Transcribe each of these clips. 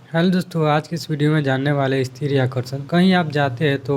Hello दोस्तों, आज की इस वीडियो में जानने वाले स्त्री आकर्षण। कहीं आप जाते हैं तो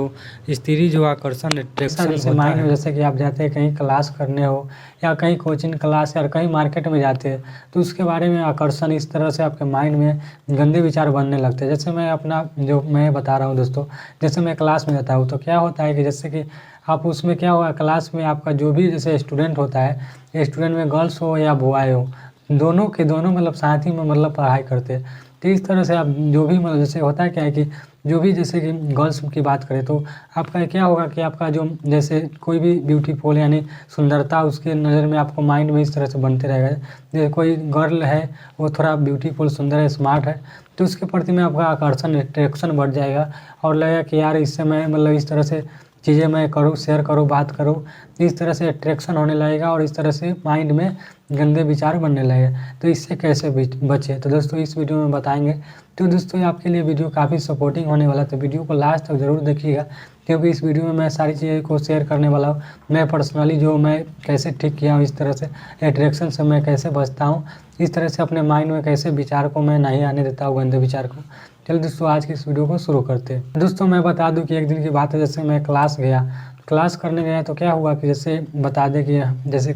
स्त्री जो आकर्षण ऐसा अट्रैक्शन जैसे होता माइंड में है। जैसे कि आप जाते हैं कहीं क्लास करने हो या कहीं कोचिंग क्लास या कहीं मार्केट में जाते हैं तो उसके बारे में आकर्षण इस तरह से आपके माइंड में गंदे विचार बनने लगते हैं। जैसे मैं अपना जो मैं बता रहा हूँ दोस्तों, जैसे मैं क्लास में जाता हूँ तो क्या होता है कि जैसे कि आप उसमें क्या हुआ क्लास में आपका जो भी जैसे स्टूडेंट होता है, स्टूडेंट में गर्ल्स हो या बॉय हो, दोनों के दोनों मतलब साथ ही में मतलब पढ़ाई करते हैं। तो इस तरह से आप जो भी मतलब जैसे होता है क्या है कि जो भी जैसे कि गर्ल्स की बात करें तो आपका क्या होगा कि आपका जो जैसे कोई भी ब्यूटीफुल यानी सुंदरता उसके नज़र में आपको माइंड में इस तरह से बनते रहेगा। जैसे कोई गर्ल है, वो थोड़ा ब्यूटीफुल सुंदर है, स्मार्ट है, तो उसके प्रति में आपका आकर्षण अट्रैक्शन बढ़ जाएगा और लगेगा कि यार इससे मैं मतलब इस तरह से चीज़ें मैं करूँ, शेयर करूँ, बात करूँ। इस तरह से अट्रैक्शन होने लगेगा और इस तरह से माइंड में गंदे विचार बनने लगेगा। तो इससे कैसे बचे, तो दोस्तों इस वीडियो में बताएंगे। तो दोस्तों आपके लिए वीडियो काफ़ी सपोर्टिंग होने वाला है, तो वीडियो को लास्ट तक ज़रूर देखिएगा, क्योंकि इस वीडियो में मैं सारी चीज़ें को शेयर करने वाला हूँ। मैं पर्सनली जो मैं कैसे ठीक किया हूँ, इस तरह से अट्रैक्शन से मैं कैसे बचता हूँ, इस तरह से अपने माइंड में कैसे विचार को मैं नहीं आने देता हूँ, गंदे विचार को। चलिए दोस्तों आज की इस वीडियो को शुरू करते हैं। दोस्तों मैं बता दूं कि एक दिन की बात है, जैसे मैं क्लास करने गया तो क्या हुआ कि जैसे बता दें कि जैसे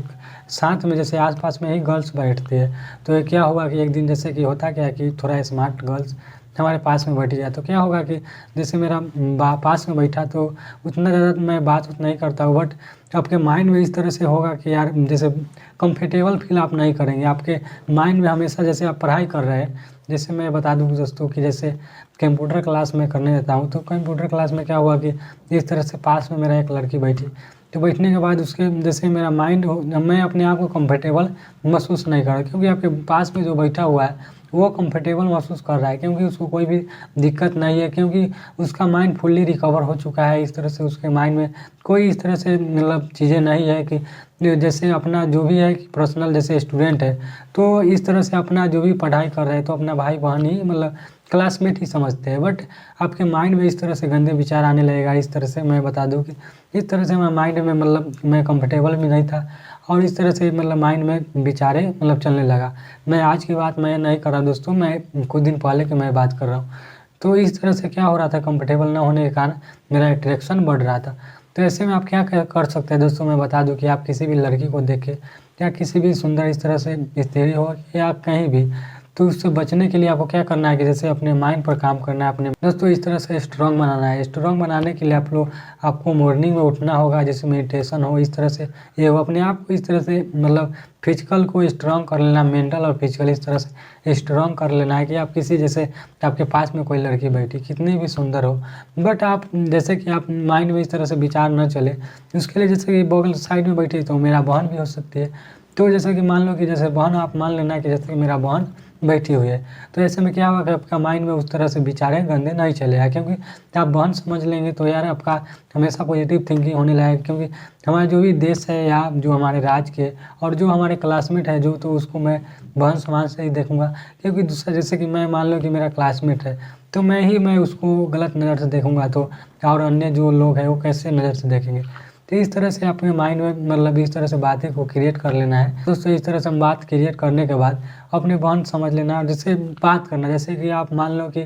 साथ में जैसे आसपास में ही गर्ल्स बैठते हैं। तो ये क्या हुआ कि एक दिन जैसे कि होता क्या है कि थोड़ा स्मार्ट गर्ल्स हमारे पास में बैठी जाए तो क्या होगा कि जैसे मेरा पास में बैठा तो उतना ज़्यादा मैं बात नहीं करता हूँ, बट आपके माइंड में इस तरह से होगा कि यार जैसे कंफर्टेबल फील आप नहीं करेंगे। आपके माइंड में हमेशा जैसे आप पढ़ाई कर रहे हैं, जैसे मैं बता दूं दोस्तों कि जैसे कंप्यूटर क्लास में करने देता हूँ, तो कंप्यूटर क्लास में क्या हुआ कि इस तरह से पास में मेरा एक लड़की बैठी, तो बैठने के बाद उसके जैसे मेरा माइंड हो, मैं अपने आप को कंफर्टेबल महसूस नहीं कर रहा, क्योंकि आपके पास में जो बैठा हुआ है वो कंफर्टेबल महसूस कर रहा है, क्योंकि उसको कोई भी दिक्कत नहीं है, क्योंकि उसका माइंड फुल्ली रिकवर हो चुका है। इस तरह से उसके माइंड में कोई इस तरह से मतलब चीज़ें नहीं है कि जैसे अपना जो भी है कि पर्सनल जैसे स्टूडेंट है तो इस तरह से अपना जो भी पढ़ाई कर रहे हैं तो अपना भाई बहन ही मतलब क्लासमेट ही समझते हैं, बट आपके माइंड में इस तरह से गंदे विचार आने लगेगा। इस तरह से मैं बता दूं कि इस तरह से मैं माइंड में मतलब मैं कंफर्टेबल भी नहीं था और इस तरह से मतलब माइंड में विचारे मतलब चलने लगा। मैं आज की बात मैं नहीं कर रहा दोस्तों, मैं कुछ दिन पहले की मैं बात कर रहा हूँ। तो इस तरह से क्या हो रहा था, कंफर्टेबल ना होने के कारण मेरा अट्रैक्शन बढ़ रहा था। तो ऐसे में आप क्या कर सकते हैं दोस्तों, मैं बता दूं कि आप किसी भी लड़की को देखें या किसी भी सुंदर इस तरह से स्त्री हो या कहीं भी, तो उससे बचने के लिए आपको क्या करना है कि जैसे अपने माइंड पर काम करना है, अपने दोस्तों इस तरह से स्ट्रांग बनाना है। स्ट्रांग बनाने के लिए आपको मॉर्निंग में उठना होगा, जैसे मेडिटेशन हो, इस तरह से ये हो, अपने आप को इस तरह से मतलब फिजिकल को स्ट्रांग कर लेना, मेंटल और फिजिकल इस तरह से स्ट्रांग कर लेना है कि आप किसी जैसे आपके पास में कोई लड़की बैठी कितनी भी सुंदर हो, बट आप जैसे कि आप माइंड में इस तरह से विचार न चले, उसके लिए जैसे कि बगल साइड में बैठी तो मेरा बहन भी हो सकती है। तो जैसे कि मान लो कि जैसे बहन, आप मान लेना कि जैसे कि मेरा बहन बैठी हुई है, तो ऐसे में क्या होगा कि आपका माइंड में उस तरह से विचारे गंदे नहीं चलेगा, क्योंकि आप बहन समझ लेंगे तो यार आपका हमेशा पॉजिटिव थिंकिंग होने लगेगा। क्योंकि हमारा जो भी देश है या जो हमारे राज्य के और जो हमारे क्लासमेट है जो, तो उसको मैं बहन समान से ही देखूंगा। क्योंकि दूसरा जैसे कि मैं मान लो कि मेरा क्लासमेट है तो मैं उसको गलत नज़र से देखूंगा, तो और अन्य जो लोग हैं वो कैसे नज़र से देखेंगे। तो इस तरह से अपने माइंड में मतलब इस तरह से बातें को क्रिएट कर लेना है दोस्तों। इस तरह से हम बात क्रिएट करने के बाद अपने बहन समझ लेना और जैसे बात करना, जैसे कि आप मान लो कि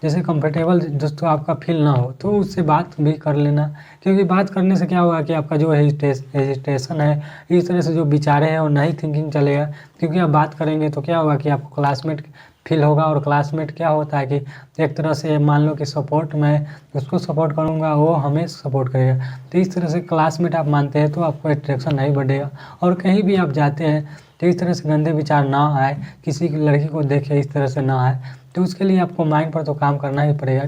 जैसे कंफर्टेबल दोस्तों आपका फील ना हो तो उससे बात भी कर लेना। क्योंकि बात करने से क्या होगा कि आपका जो हेजिटेशन है, इस तरह से जो विचारे हैं वो नहीं थिंकिंग चलेगा। क्योंकि आप बात करेंगे तो क्या होगा कि आपको क्लासमेट फील होगा, और क्लासमेट क्या होता है कि एक तरह से मान लो कि सपोर्ट, मैं उसको सपोर्ट करूँगा वो हमें सपोर्ट करेगा। तो इस तरह से क्लासमेट आप मानते हैं तो आपको अट्रैक्शन नहीं बढ़ेगा। और कहीं भी आप जाते हैं तो इस तरह से गंदे विचार ना आए, किसी की लड़की को देखे इस तरह से ना आए, तो उसके लिए आपको माइंड पर तो काम करना ही पड़ेगा।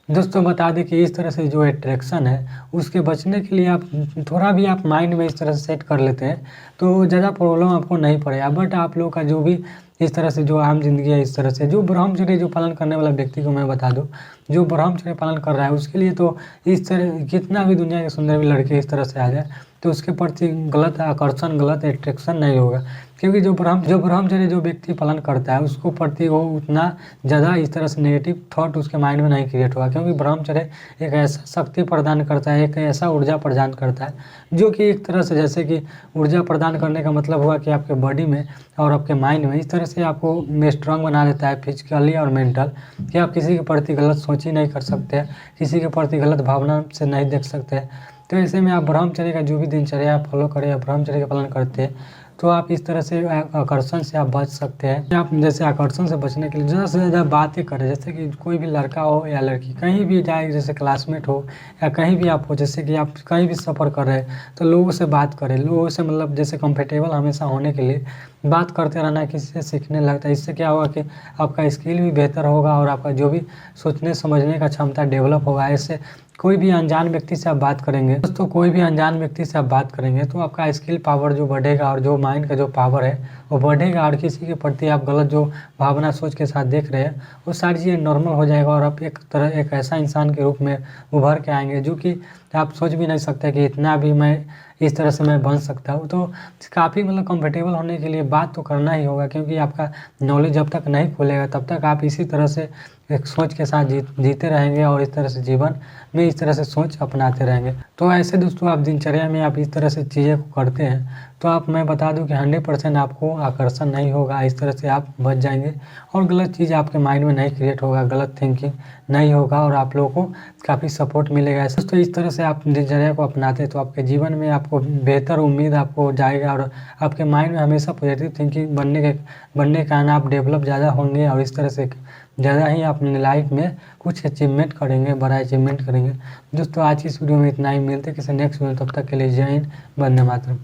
दोस्तों बता दें कि इस तरह से जो अट्रैक्शन है उसके बचने के लिए आप थोड़ा भी आप माइंड में इस तरह से सेट कर लेते हैं तो ज़्यादा प्रॉब्लम आपको नहीं पड़ेगा। बट आप लोग का जो भी इस तरह से जो आम जिंदगी है, इस तरह से जो ब्रह्मचर्य जो पालन करने वाला व्यक्ति को मैं बता दूं, जो ब्रह्मचर्य पालन कर रहा है उसके लिए तो इस तरह कितना भी दुनिया के सुंदर भी लड़के इस तरह से आ जाए तो उसके प्रति गलत आकर्षण, गलत अट्रैक्शन नहीं होगा। क्योंकि जो ब्रह्मचर्य जो व्यक्ति पालन करता है उसको प्रति वो उतना ज़्यादा इस तरह से नेगेटिव थॉट उसके माइंड में नहीं क्रिएट होगा। क्योंकि ब्रह्मचर्य एक ऐसा शक्ति प्रदान करता है, एक ऐसा ऊर्जा प्रदान करता है जो कि एक तरह से, जैसे कि ऊर्जा प्रदान करने का मतलब हुआ कि आपके बॉडी में और आपके माइंड में इस तरह से आपको स्ट्रांग बना देता है फिजिकली और मेंटल, कि आप किसी के प्रति गलत सोच ही नहीं कर सकते, किसी के प्रति गलत भावना से नहीं देख सकते। तो ऐसे में आप ब्रह्मचर्य का जो भी दिनचर्या आप फॉलो करें या ब्रह्मचर्य का पालन करते हैं तो आप इस तरह से आकर्षण से आप बच सकते हैं। आप जैसे आकर्षण से बचने के लिए ज़्यादा से ज़्यादा बातें करें, जैसे कि कोई भी लड़का हो या लड़की कहीं भी जाए, जैसे क्लासमेट हो या कहीं भी आप हो, जैसे कि आप कहीं भी सफ़र कर रहे हैं तो लोगों से बात करें, लोगों से मतलब जैसे कंफर्टेबल हमेशा होने के लिए बात करते रहना, किसी से सीखने लगता है। इससे क्या होगा कि आपका स्किल भी बेहतर होगा और आपका जो भी सोचने समझने का क्षमता डेवलप होगा। ऐसे कोई भी अनजान व्यक्ति से आप बात करेंगे दोस्तों, कोई भी अनजान व्यक्ति से आप बात करेंगे तो आपका स्किल पावर जो बढ़ेगा और जो माइंड का जो पावर है वो बढ़ेगा, और किसी के प्रति आप गलत जो भावना सोच के साथ देख रहे हैं वो सारी चीज़ें नॉर्मल हो जाएगा और आप एक ऐसा इंसान के रूप में उभर के आएंगे जो कि आप सोच भी नहीं सकते कि इतना भी मैं इस तरह से मैं बन सकता हूँ। तो काफ़ी मतलब कंफर्टेबल होने के लिए बात तो करना ही होगा, क्योंकि आपका नॉलेज जब तक नहीं खुलेगा तब तक आप इसी तरह से एक सोच के साथ जीते रहेंगे और इस तरह से जीवन में इस तरह से सोच अपनाते रहेंगे। तो ऐसे दोस्तों आप दिनचर्या में आप इस तरह से चीज़ें को करते हैं तो आप, मैं बता दूं कि 100% आपको आकर्षण नहीं होगा, इस तरह से आप बच जाएंगे और गलत चीज़ आपके माइंड में नहीं क्रिएट होगा, गलत थिंकिंग नहीं होगा और आप लोगों को काफ़ी सपोर्ट मिलेगा। दोस्तों इस तरह से आप दिनचर्या को अपनाते हैं तो आपके जीवन में आपको बेहतर उम्मीद आपको जाएगा और आपके माइंड में हमेशा पॉजिटिव थिंकिंग बनने के कारण आप डेवलप ज़्यादा होंगे और इस तरह से ज़्यादा ही अपने लाइफ में कुछ अचीवमेंट करेंगे, बड़ा अचीवमेंट करेंगे। दोस्तों आज की इस वीडियो में इतना ही, मिलते किसी नेक्स्ट वीडियो, तब तक के लिए जय हिंद, वंदे मातरम।